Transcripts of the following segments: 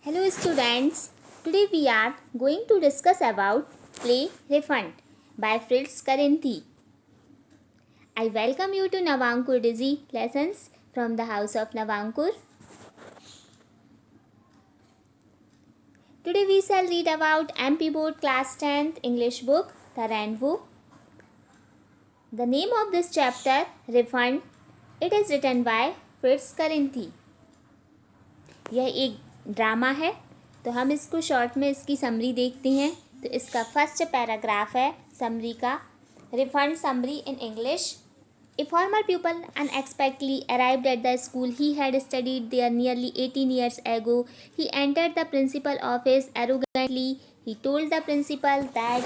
Hello students, today we are going to discuss about Play Refund by Fritz Karinthi. I welcome you to Navankur Dizzy lessons from the house of Navankur. Today we shall read about MP Board Class 10th English book, The Rainbow. The name of this chapter, Refund, it is written by Fritz Karinthi. यह एक drama है तो हम इसको short में इसकी summary देखते हैं। तो इसका फर्स्ट पैराग्राफ है समरी का। Refund summary in English. A farmer pupil unexpectedly arrived at the school he had studied there nearly 18 years ago. He entered the principal office arrogantly. He told the principal that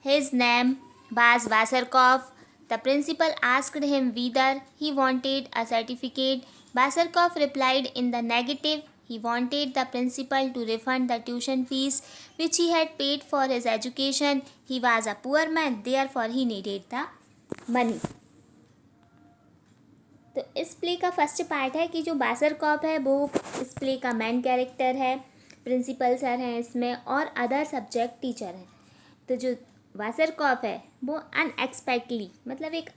his name was Vasarkov. The principal asked him whether he wanted a certificate. Vasarkov replied in the negative. He wanted the principal to refund the tuition fees which he had paid for his education. He was a poor man, therefore he needed the money. तो इस play का first part है कि जो बासरकॉफ है वो इस play का मेन कैरेक्टर है। प्रिंसिपल सर हैं इसमें और अदर सब्जेक्ट टीचर हैं। तो जो बासरकॉफ है वो अनएक्सपेक्टली मतलब एक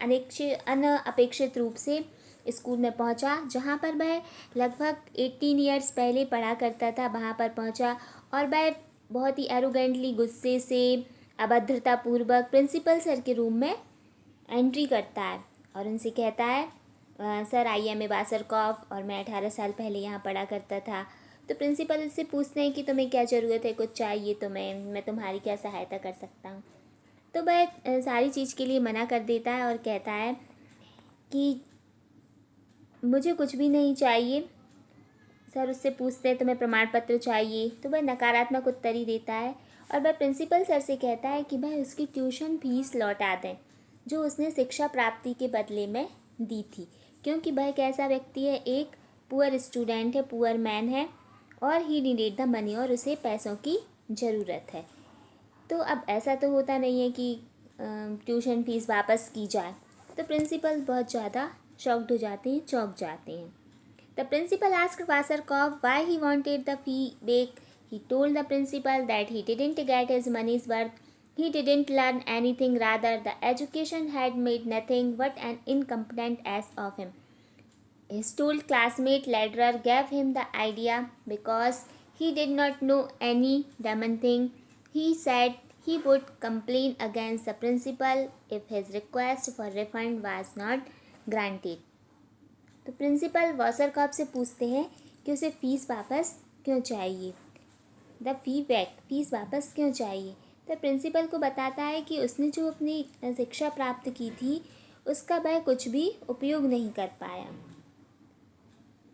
अनअपेक्षित रूप से स्कूल में पहुंचा, जहां पर वह लगभग 18 ईयर्स पहले पढ़ा करता था। वहां पर पहुंचा और वह बहुत ही एरोगेंटली गुस्से से अभद्रतापूर्वक प्रिंसिपल सर के रूम में एंट्री करता है और उनसे कहता है, सर आई एम ए बासरकॉफ और मैं 18 साल पहले यहाँ पढ़ा करता था। तो प्रिंसिपल इससे पूछते हैं कि तुम्हें क्या ज़रूरत है, कुछ चाहिए तो मैं तुम्हारी क्या सहायता कर सकता हूँ। तो वह सारी चीज़ के लिए मना कर देता है और कहता है कि मुझे कुछ भी नहीं चाहिए। सर उससे पूछते हैं तुम्हें प्रमाण पत्र चाहिए, तो वह नकारात्मक उत्तर ही देता है और वह प्रिंसिपल सर से कहता है कि वह उसकी ट्यूशन फीस लौटा दें जो उसने शिक्षा प्राप्ति के बदले में दी थी, क्योंकि वह एक ऐसा व्यक्ति है, एक पुअर स्टूडेंट है, पुअर मैन है और ही नीडेड द मनी और उसे पैसों की ज़रूरत है। तो अब ऐसा तो होता नहीं है कि ट्यूशन फीस वापस की जाए। तो प्रिंसिपल बहुत ज़्यादा शॉक्ड हो जाते हैं, चौंक जाते हैं। The principal asked Vasarkov why he wanted the fee back. He told the principal that he didn't get his money's worth. He didn't learn anything, rather the education had made nothing but an incompetent ass of him. His old classmate Lederer gave him the idea because he did not know any damn thing. He said he would complain against the principal if his request for refund was not granted. तो principal वासरकॉफ से पूछते हैं कि उसे fees वापस क्यों चाहिए, the fee back, fees वापस क्यों चाहिए। तो प्रिंसिपल को बताता है कि उसने जो अपनी शिक्षा प्राप्त की थी उसका वह कुछ भी उपयोग नहीं कर पाया,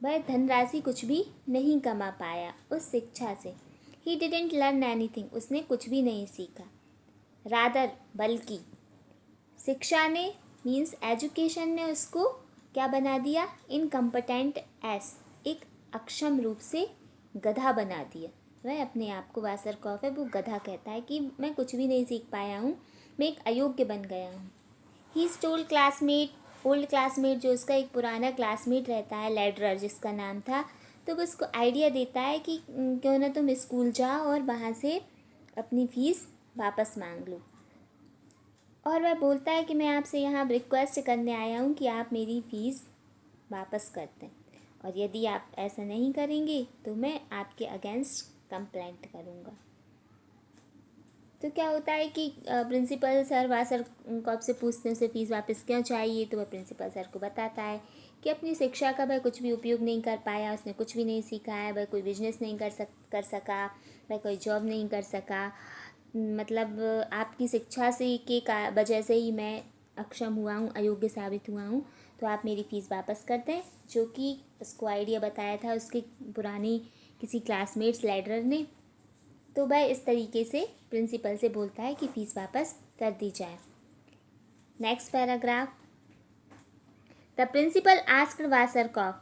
वह धनराशि कुछ भी नहीं कमा पाया उस शिक्षा से। ही डिडेंट लर्न एनीथिंग, उसने कुछ भी नहीं सीखा। रादर, बल्कि शिक्षा ने मीन्स एजुकेशन ने उसको क्या बना दिया, इनकम्पिटेंट एस, एक अक्षम रूप से गधा बना दिया। वह अपने आप को वासरकॉफ है वो गधा कहता है कि मैं कुछ भी नहीं सीख पाया हूँ, मैं एक अयोग्य बन गया हूँ। He stole classmate, old classmate जो उसका एक पुराना क्लासमेट रहता है लेडरर जिसका नाम था, तो वो उसको आइडिया देता है कि क्यों ना तुम स्कूल जाओ और वहाँ से अपनी फ़ीस वापस मांग लो। और वह बोलता है कि मैं आपसे यहाँ रिक्वेस्ट करने आया हूँ कि आप मेरी फ़ीस वापस कर दें और यदि आप ऐसा नहीं करेंगे तो मैं आपके अगेंस्ट कंप्लेंट करूँगा। तो क्या होता है कि प्रिंसिपल सर वासरकॉफ से पूछते हैं उसे फ़ीस वापस क्यों चाहिए। तो वह प्रिंसिपल सर को बताता है कि अपनी शिक्षा का वह कुछ भी उपयोग नहीं कर पाया, उसने कुछ भी नहीं सीखा है, वह कोई बिजनेस नहीं कर सका, वह कोई जॉब नहीं कर सका, मतलब आपकी शिक्षा से के वजह से ही मैं अक्षम हुआ हूँ, अयोग्य साबित हुआ हूँ, तो आप मेरी फ़ीस वापस कर दें। जो कि उसको आइडिया बताया था उसके पुरानी किसी क्लासमेट्स लेडरर ने। तो वह इस तरीके से प्रिंसिपल से बोलता है कि फ़ीस वापस कर दी जाए। Next paragraph. The principal asked Vasarkov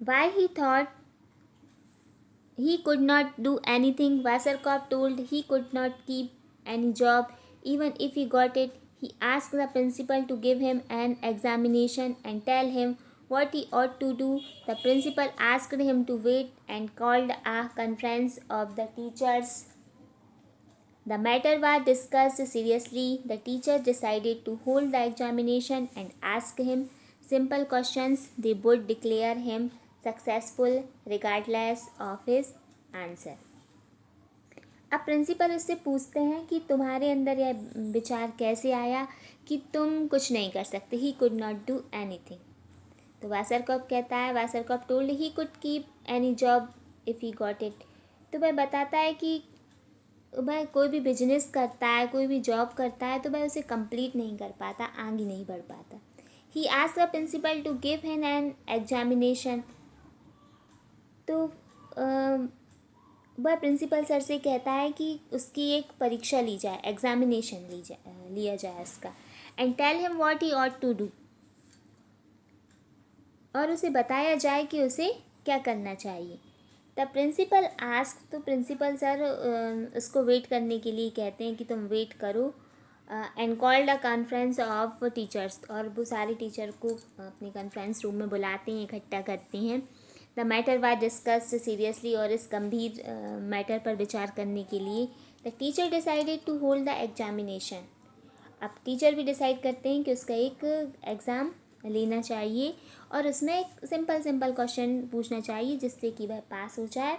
why he thought he could not do anything. Vasarkov told he could not keep any job even if he got it. He asked the principal to give him an examination and tell him what he ought to do. The principal asked him to wait and called a conference of the teachers. The matter was discussed seriously. The teacher decided to hold the examination and ask him simple questions. They would declare him successful regardless of his answer. अब principal उससे पूछते हैं कि तुम्हारे अंदर यह विचार कैसे आया कि तुम कुछ नहीं कर सकते. He could not do anything. तो वासरकॉप कहता है, Vasarkov told he could keep any job if he got it. तो वह बताता है कि वह कोई भी बिजनेस करता है, कोई भी जॉब करता है तो वह उसे कंप्लीट नहीं कर पाता, आगे नहीं बढ़ पाता. He asked the principal to give him an examination. तो वह प्रिंसिपल सर से कहता है कि उसकी एक परीक्षा ली जाए, एग्जामिनेशन लिया जाए उसका. And tell him what he ought to do. और उसे बताया जाए कि उसे क्या करना चाहिए. The principal ask. तो प्रिंसिपल सर उसको वेट करने के लिए कहते हैं कि तुम वेट करो. And called a conference of teachers. और वो सारे टीचर को अपने कॉन्फ्रेंस रूम में बुलाते हैं, इकट्ठा करते हैं. The matter was discussed seriously. और इस गंभीर मैटर पर विचार करने के लिए the teacher decided to hold the examination. अब टीचर भी डिसाइड करते हैं कि उसका एक एग्ज़ाम लेना चाहिए और उसमें एक सिंपल क्वेश्चन पूछना चाहिए जिससे कि वह पास हो जाए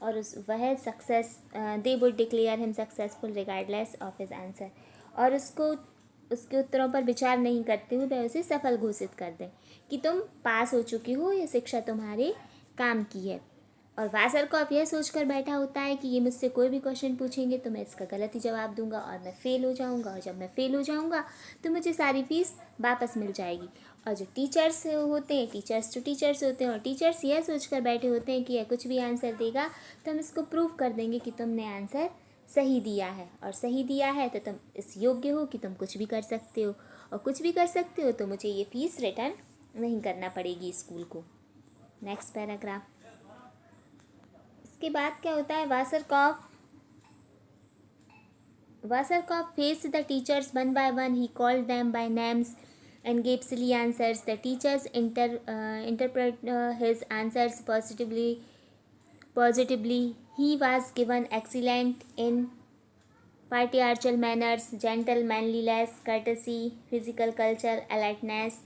और वह success they would declare him successful regardless of his answer. और उसके उत्तरों पर विचार नहीं करते हुए वह उसे सफल घोषित कर दें कि तुम पास हो चुकी हो, ये शिक्षा तुम्हारे काम की है. और वासरकॉप यह सोचकर बैठा होता है कि ये मुझसे कोई भी क्वेश्चन पूछेंगे तो मैं इसका गलत ही जवाब दूंगा और मैं फ़ेल हो जाऊंगा. और जब मैं फ़ेल हो जाऊंगा तो मुझे सारी फीस वापस मिल जाएगी. और जो टीचर्स होते हैं, टीचर्स होते हैं और टीचर्स यह सोचकर बैठे होते हैं कि यह कुछ भी आंसर देगा तो हम इसको प्रूव कर देंगे कि तुमने आंसर सही दिया है. और सही दिया है तो तुम इस योग्य हो कि तुम कुछ भी कर सकते हो. और कुछ भी कर सकते हो तो मुझे ये फ़ीस रिटर्न नहीं करना पड़ेगी स्कूल को. Next paragraph. इसके बाद क्या होता है, वासरकॉप faced the teachers one by one. He called them by names and gave silly answers. The teachers interpret his answers positively. He was given excellent in patriarchal manners, gentle manliness, courtesy, physical culture, alertness,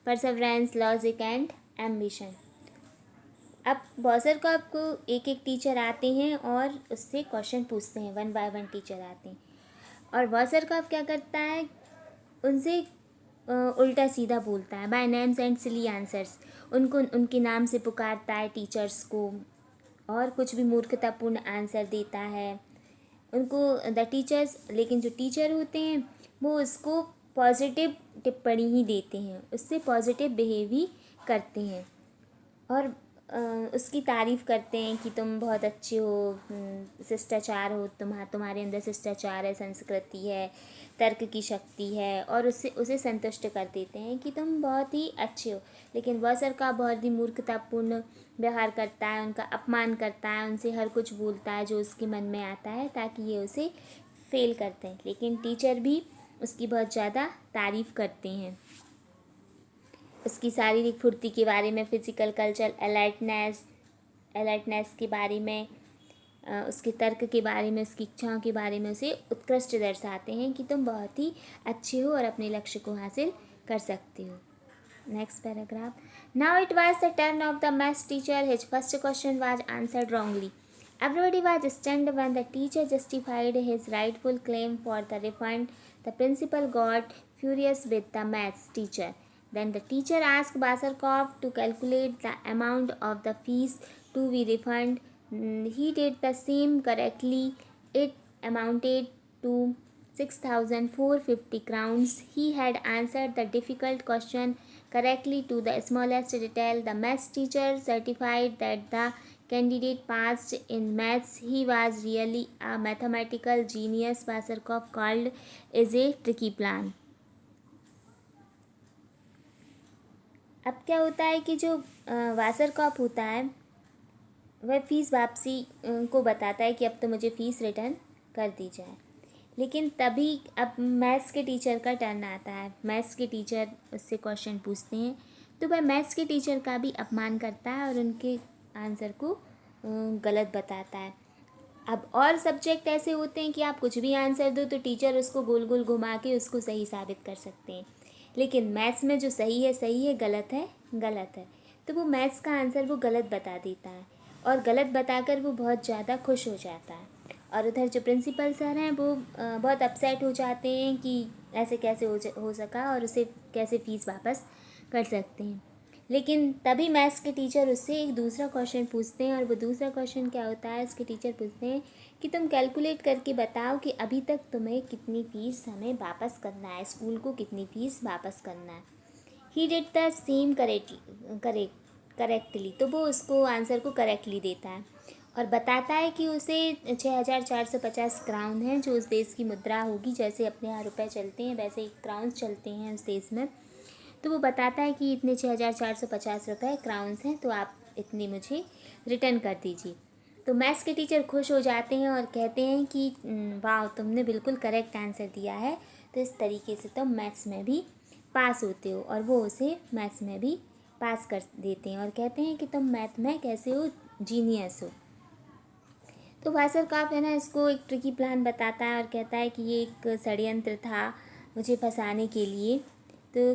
perseverance, logic and ambition. अब वासरकॉप को एक एक teacher आते हैं और उससे question पूछते हैं. वन बाय वन टीचर आते हैं और वासरकॉप क्या करता है, उनसे उल्टा सीधा बोलता है. By names and silly answers. उनको उनके नाम से पुकारता है टीचर्स को और कुछ भी मूर्खतापूर्ण आंसर देता है उनको द टीचर्स. लेकिन जो टीचर होते हैं वो उसको पॉजिटिव टिप्पणी ही देते हैं, उससे पॉजिटिव बिहेव ही करते हैं और उसकी तारीफ़ करते हैं कि तुम बहुत अच्छे हो, शिष्टाचार हो, तुम्हारे अंदर शिष्टाचार है, संस्कृति है, तर्क की शक्ति है. और उसे संतुष्ट कर देते हैं कि तुम बहुत ही अच्छे हो. लेकिन वह सर का बहुत ही मूर्खतापूर्ण व्यवहार करता है, उनका अपमान करता है, उनसे हर कुछ बोलता है जो उसके मन में आता है ताकि ये उसे फेल करते हैं. लेकिन टीचर भी उसकी बहुत ज़्यादा तारीफ़ करते हैं, उसकी शारीरिक फुर्ती के बारे में, फिजिकल कल्चर, अलर्टनेस के बारे में, उसके तर्क के बारे में, उसकी इच्छाओं के बारे में उसे उत्कृष्ट दर्शाते हैं कि तुम बहुत ही अच्छे हो और अपने लक्ष्य को हासिल कर सकते हो. Next paragraph. Now it was the turn off the maths teacher. His first question was answered wrongly. Everybody was stunned when the teacher justified his rightful claim for the refund. The principal got furious with the maths teacher. Then the teacher asked Basarkov to calculate the amount of the fees to be refunded. He did the same correctly. It amounted to 6,450 crowns. He had answered the difficult question correctly to the smallest detail. The maths teacher certified that the candidate passed in maths. He was really a mathematical genius. Basarkov called is a tricky plan. अब क्या होता है कि जो वासरकॉप होता है वह fees वापसी को बताता है कि अब तो मुझे फ़ीस रिटर्न कर दी जाए. लेकिन तभी अब मैथ्स के टीचर का टर्न आता है. मैथ्स के टीचर उससे क्वेश्चन पूछते हैं तो वह मैथ्स के टीचर का भी अपमान करता है और उनके आंसर को गलत बताता है। अब और सब्जेक्ट ऐसे होते हैं कि आप कुछ भी आंसर दो तो टीचर उसको गोल गोल घुमा के उसको सही साबित कर सकते हैं, लेकिन मैथ्स में जो सही है, गलत है गलत है, तो वो मैथ्स का आंसर वो गलत बता देता है और गलत बताकर वो बहुत ज़्यादा खुश हो जाता है। और उधर जो प्रिंसिपल सर हैं वो बहुत अपसेट हो जाते हैं कि ऐसे कैसे हो सका और उसे कैसे फ़ीस वापस कर सकते हैं। लेकिन तभी मैथ्स के टीचर उससे एक दूसरा क्वेश्चन पूछते हैं, और वो दूसरा क्वेश्चन क्या होता है, उसके टीचर पूछते हैं कि तुम कैलकुलेट करके बताओ कि अभी तक तुम्हें कितनी फ़ीस हमें वापस करना है, स्कूल को कितनी फ़ीस वापस करना है। He did the same correctly, तो वो उसको आंसर को करेक्टली देता है और बताता है कि उसे 6,450 क्राउन है, जो उस देश की मुद्रा होगी। जैसे अपने यहाँ रुपए चलते हैं वैसे ही क्राउन्स चलते हैं उस देश में। तो वो बताता है कि इतने 6,450 रुपये क्राउन्स हैं, तो आप इतने मुझे रिटर्न कर दीजिए। तो मैथ्स के टीचर खुश हो जाते हैं और कहते हैं कि वाह, तुमने बिल्कुल करेक्ट आंसर दिया है, तो इस तरीके से तुम मैथ्स में भी पास होते हो। और वो उसे मैथ्स में भी पास कर देते हैं और कहते हैं कि तुम मैथ में कैसे हो, जीनियस हो। तो वासर काफ है ना, इसको एक ट्रिकी प्लान बताता है और कहता है कि ये एक षड्यंत्र था मुझे फंसाने के लिए। तो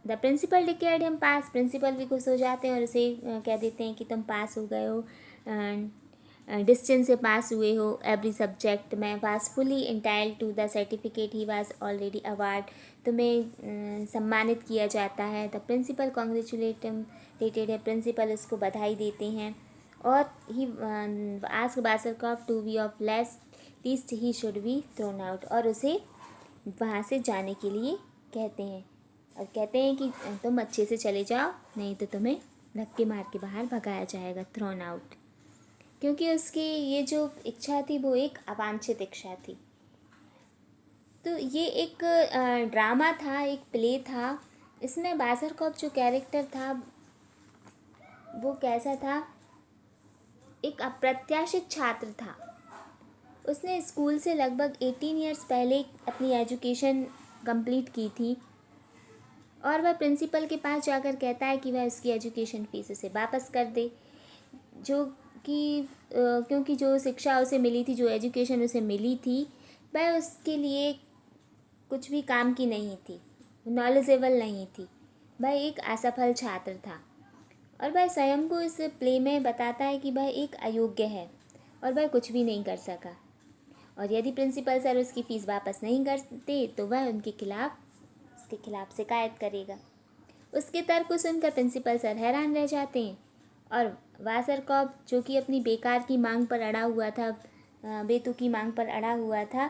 the principal declared him pass, principal भी खुश हो जाते हैं और उसे कह देते हैं कि तुम पास हो गए हो, डिस्टेंस से पास हुए हो एवरी सब्जेक्ट में, was fully entitled to the certificate he was already award, तुम्हें सम्मानित किया जाता है। द प्रिंसिपल कॉन्ग्रेचुलेटेड है, प्रिंसिपल उसको बधाई देते हैं और he ask Vasarkov to be off least he should be thrown out, और उसे वहाँ से जाने के लिए कहते हैं और कहते हैं कि तुम अच्छे से चले जाओ, नहीं तो तुम्हें धक्के मार के बाहर भगाया जाएगा, थ्रोन आउट। क्योंकि उसकी ये जो इच्छा थी वो एक अवांछित इच्छा थी। तो ये एक ड्रामा था, एक प्ले था। इसमें बासरकॉफ जो कैरेक्टर था वो कैसा था, एक अप्रत्याशित छात्र था। उसने स्कूल से लगभग 18 ईयर्स पहले अपनी एजुकेशन कंप्लीट की थी और वह प्रिंसिपल के पास जाकर कहता है कि वह उसकी एजुकेशन फ़ीस उसे वापस कर दे, जो कि क्योंकि जो शिक्षा उसे मिली थी, जो एजुकेशन उसे मिली थी, वह उसके लिए कुछ भी काम की नहीं थी, नॉलेजेबल नहीं थी। वह एक असफल छात्र था और वह स्वयं को इस प्ले में बताता है कि वह एक अयोग्य है और वह कुछ भी नहीं कर सका, और यदि प्रिंसिपल सर उसकी फ़ीस वापस नहीं करते तो वह उसके खिलाफ शिकायत करेगा। उसके तर्क को सुनकर प्रिंसिपल सर हैरान रह जाते हैं और वासरकॉफ, जो कि अपनी बेकार की मांग पर अड़ा हुआ था, बेतुकी मांग पर अड़ा हुआ था,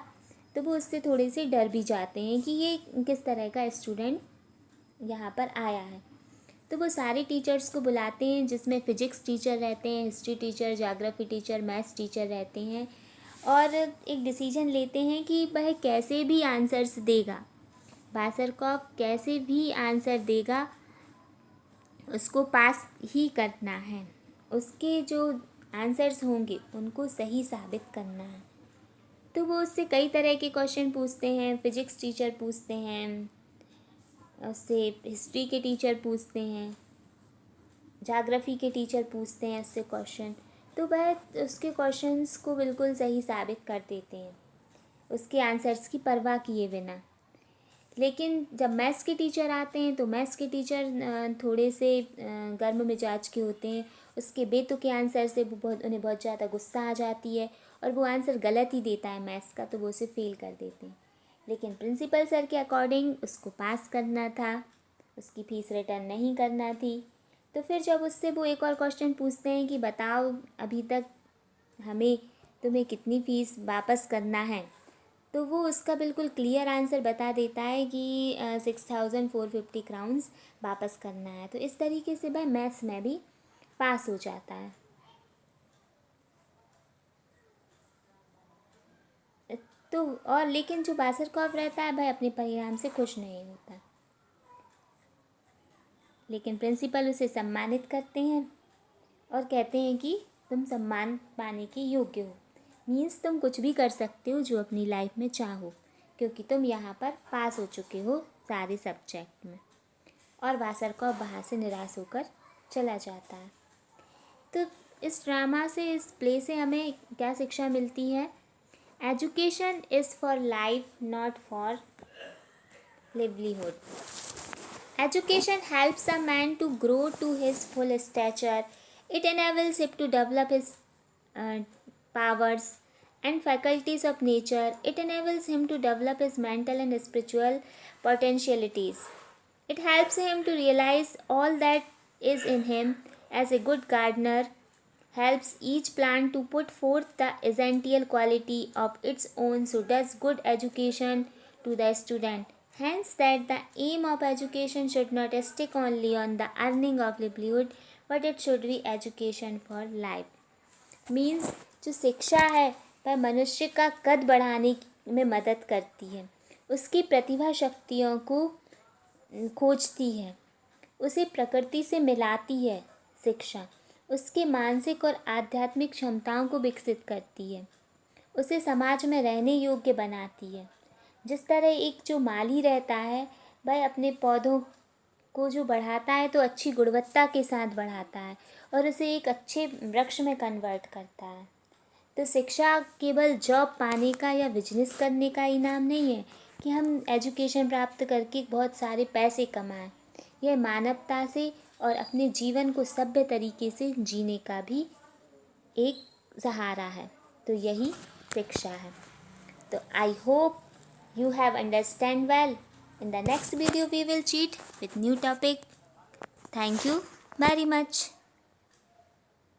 तो वो उससे थोड़े से डर भी जाते हैं कि ये किस तरह का स्टूडेंट यहाँ पर आया है। तो वो सारे टीचर्स को बुलाते हैं, जिसमें फ़िज़िक्स टीचर रहते हैं, history teacher, geography teacher, maths teacher रहते हैं, और एक डिसीजन लेते हैं कि वह कैसे भी आंसर्स देगा, बासरकॉफ कैसे भी आंसर देगा, उसको पास ही करना है। उसके जो आंसर्स होंगे उनको सही साबित करना है। तो वो उससे कई तरह के क्वेश्चन पूछते हैं, फ़िज़िक्स टीचर पूछते हैं उससे, हिस्ट्री के टीचर पूछते हैं, ज्योग्राफी के टीचर पूछते हैं उससे क्वेश्चन, तो वह उसके क्वेश्चंस को बिल्कुल सही साबित कर देते हैं, उसके आंसर्स की परवाह किए बिना। लेकिन जब मैथ्स के टीचर आते हैं तो मैथ्स के टीचर थोड़े से गर्म मिजाज के होते हैं। उसके बेतुके आंसर से उन्हें बहुत ज़्यादा गुस्सा आ जाती है और वो आंसर गलत ही देता है मैथ्स का, तो वो उसे फेल कर देते हैं। लेकिन प्रिंसिपल सर के अकॉर्डिंग उसको पास करना था, उसकी फ़ीस रिटर्न नहीं करना थी। तो फिर जब उससे वो एक और क्वेश्चन पूछते हैं कि बताओ अभी तक हमें तुम्हें कितनी फ़ीस वापस करना है, तो वो उसका बिल्कुल क्लियर आंसर बता देता है कि 6,450 क्राउन्स वापस करना है। तो इस तरीके से वह मैथ्स में भी पास हो जाता है। तो और लेकिन जो बासरकॉफ रहता है वह अपने परिणाम से खुश नहीं होता, लेकिन प्रिंसिपल उसे सम्मानित करते हैं और कहते हैं कि तुम सम्मान पाने के योग्य हो, मीन्स तुम कुछ भी कर सकते हो जो अपनी लाइफ में चाहो, क्योंकि तुम यहाँ पर पास हो चुके हो सारे सब्जेक्ट में। और वासरकॉफ वहाँ से निराश होकर चला जाता है। तो इस ड्रामा से, इस प्ले से हमें क्या शिक्षा मिलती है? Education is for life, not for livelihood. Education helps a man to grow to his full stature. It enables him to develop his uh, powers and faculties of nature. It enables him to develop his mental and spiritual potentialities. It helps him to realize all that is in him. As a good gardener helps each plant to put forth the essential quality of its own, so does good education to the student. Hence, that the aim of education should not stick only on the earning of livelihood, but it should be education for life. Means जो शिक्षा है वह मनुष्य का कद बढ़ाने में मदद करती है, उसकी प्रतिभा शक्तियों को खोजती है, उसे प्रकृति से मिलाती है। शिक्षा उसके मानसिक और आध्यात्मिक क्षमताओं को विकसित करती है, उसे समाज में रहने योग्य बनाती है। जिस तरह एक जो माली रहता है वह अपने पौधों को जो बढ़ाता है तो अच्छी गुणवत्ता के साथ बढ़ाता है और उसे एक अच्छे वृक्ष में कन्वर्ट करता है। तो शिक्षा केवल जॉब पाने का या बिजनेस करने का इनाम नहीं है कि हम एजुकेशन प्राप्त करके बहुत सारे पैसे कमाएं। यह मानवता से और अपने जीवन को सभ्य तरीके से जीने का भी एक सहारा है। तो यही शिक्षा है। तो I hope you have understand well. In the next video we will cheat with new topic. Thank you very much.